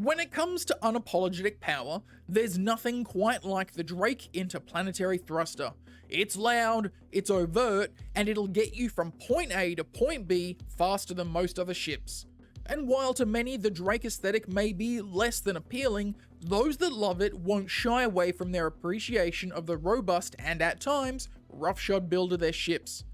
When it comes to unapologetic power, there's nothing quite like the Drake interplanetary thruster. It's loud, it's overt, and it'll get you from point A to point B faster than most other ships. And while to many the Drake aesthetic may be less than appealing, those that love it won't shy away from their appreciation of the robust and at times roughshod build of their ships.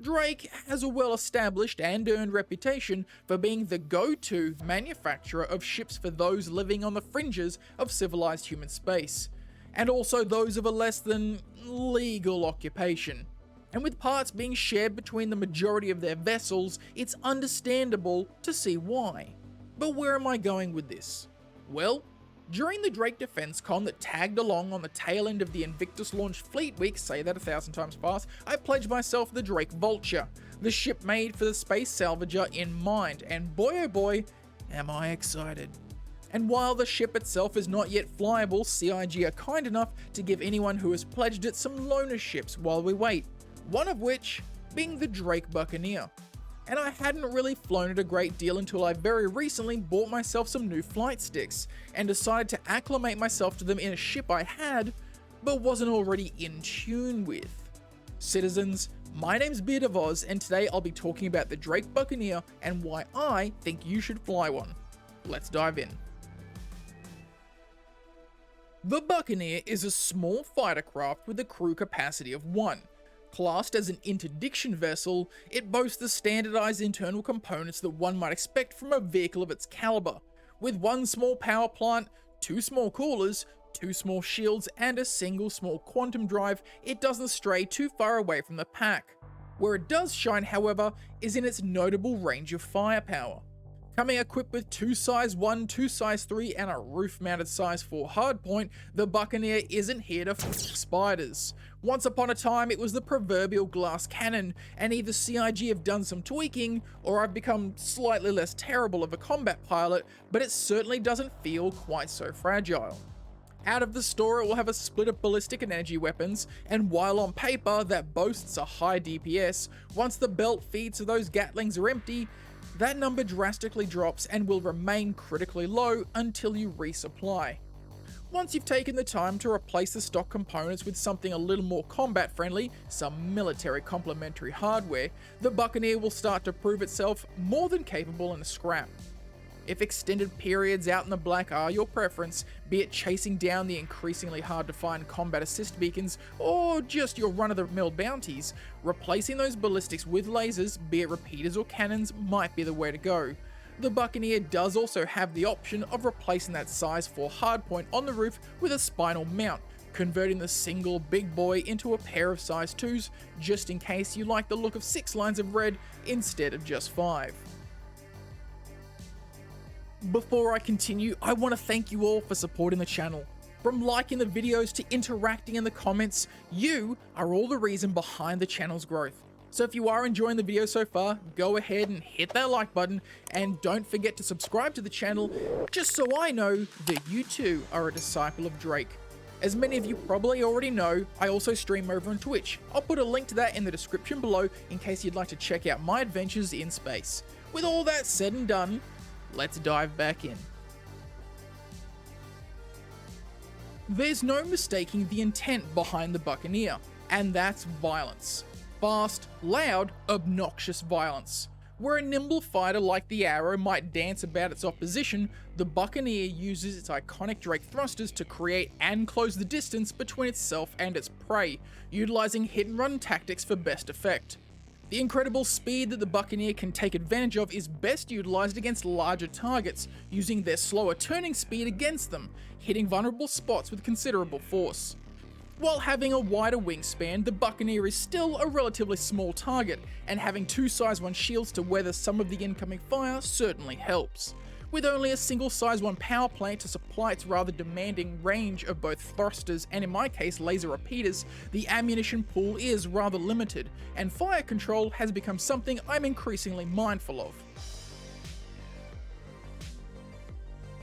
Drake has a well-established and earned reputation for being the go-to manufacturer of ships for those living on the fringes of civilized human space, and also those of a less than legal occupation. And with parts being shared between the majority of their vessels, it's understandable to see why. But where am I going with this? Well, during the Drake Defense Con that tagged along on the tail end of the Invictus launched Fleet Week, say that 1,000 times fast, I pledged myself the Drake Vulture, the ship made for the space salvager in mind, and boy oh boy, am I excited. And while the ship itself is not yet flyable, CIG are kind enough to give anyone who has pledged it some loaner ships while we wait, one of which being the Drake Buccaneer. And I hadn't really flown it a great deal until I very recently bought myself some new flight sticks, and decided to acclimate myself to them in a ship I had, but wasn't already in tune with. Citizens, my name's Beard of Oz, and today I'll be talking about the Drake Buccaneer and why I think you should fly one. Let's dive in. The Buccaneer is a small fighter craft with a crew capacity of 1. Classed as an interdiction vessel, it boasts the standardized internal components that one might expect from a vehicle of its caliber, with 1 small power plant, 2 small coolers, 2 small shields, and a single small quantum drive. It doesn't stray too far away from the pack. Where it does shine, however, is in its notable range of firepower. Coming equipped with 2 size 1, 2 size 3, and a roof-mounted size 4 hardpoint, the Buccaneer isn't here to f spiders. Once upon a time, it was the proverbial glass cannon, and either CIG have done some tweaking, or I've become slightly less terrible of a combat pilot, but it certainly doesn't feel quite so fragile. Out of the store, it will have a split of ballistic and energy weapons, and while on paper that boasts a high DPS, once the belt feeds of those Gatlings are empty, that number drastically drops and will remain critically low until you resupply. Once you've taken the time to replace the stock components with something a little more combat friendly, some military complementary hardware, the Buccaneer will start to prove itself more than capable in a scrap. If extended periods out in the black are your preference, be it chasing down the increasingly hard to find combat assist beacons or just your run-of-the-mill bounties, replacing those ballistics with lasers, be it repeaters or cannons, might be the way to go. The Buccaneer does also have the option of replacing that size 4 hardpoint on the roof with a spinal mount, converting the single big boy into a pair of size 2s, just in case you like the look of 6 lines of red instead of just 5. Before I continue, I want to thank you all for supporting the channel. From liking the videos to interacting in the comments, you are all the reason behind the channel's growth. So if you are enjoying the video so far, go ahead and hit that like button, and don't forget to subscribe to the channel, just so I know that you too are a disciple of Drake. As many of you probably already know, I also stream over on Twitch. I'll put a link to that in the description below in case you'd like to check out my adventures in space. With all that said and done, let's dive back in. There's no mistaking the intent behind the Buccaneer, and that's violence. Fast, loud, obnoxious violence. Where a nimble fighter like the Arrow might dance about its opposition, the Buccaneer uses its iconic Drake thrusters to create and close the distance between itself and its prey, utilizing hit-and-run tactics for best effect. The incredible speed that the Buccaneer can take advantage of is best utilized against larger targets, using their slower turning speed against them, hitting vulnerable spots with considerable force. While having a wider wingspan, the Buccaneer is still a relatively small target, and having 2 size 1 shields to weather some of the incoming fire certainly helps. With only a single size 1 power plant to supply its rather demanding range of both thrusters and, in my case, laser repeaters, the ammunition pool is rather limited, and fire control has become something I'm increasingly mindful of.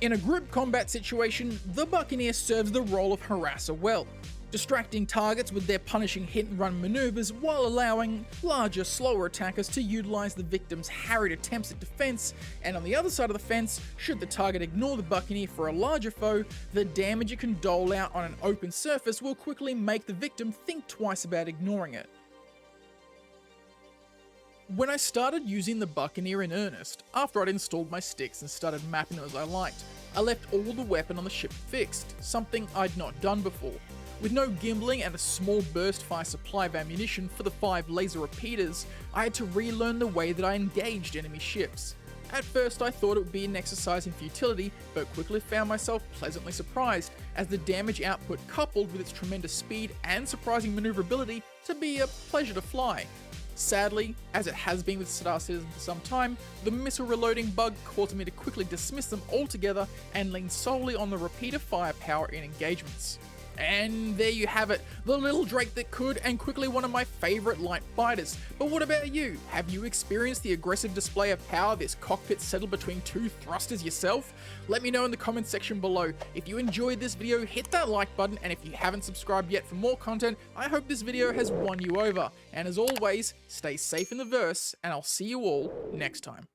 In a group combat situation, the Buccaneer serves the role of harasser well. distracting targets with their punishing hit-and-run maneuvers while allowing larger, slower attackers to utilize the victim's harried attempts at defense, and on the other side of the fence, should the target ignore the Buccaneer for a larger foe, the damage it can dole out on an open surface will quickly make the victim think twice about ignoring it. When I started using the Buccaneer in earnest, after I'd installed my sticks and started mapping them as I liked, I left all the weapon on the ship fixed, something I'd not done before. With no gimbling and a small burst fire supply of ammunition for the 5 laser repeaters, I had to relearn the way that I engaged enemy ships. At first I thought it would be an exercise in futility, but quickly found myself pleasantly surprised, as the damage output coupled with its tremendous speed and surprising maneuverability to be a pleasure to fly. Sadly, as it has been with Star Citizen for some time, the missile reloading bug caused me to quickly dismiss them altogether and lean solely on the repeater firepower in engagements. And there you have it, the little Drake that could, and quickly one of my favourite light fighters. But what about you? Have you experienced the aggressive display of power this cockpit settled between 2 thrusters yourself? Let me know in the comments section below. If you enjoyed this video, hit that like button, and if you haven't subscribed yet for more content, I hope this video has won you over. And as always, stay safe in the verse, and I'll see you all next time.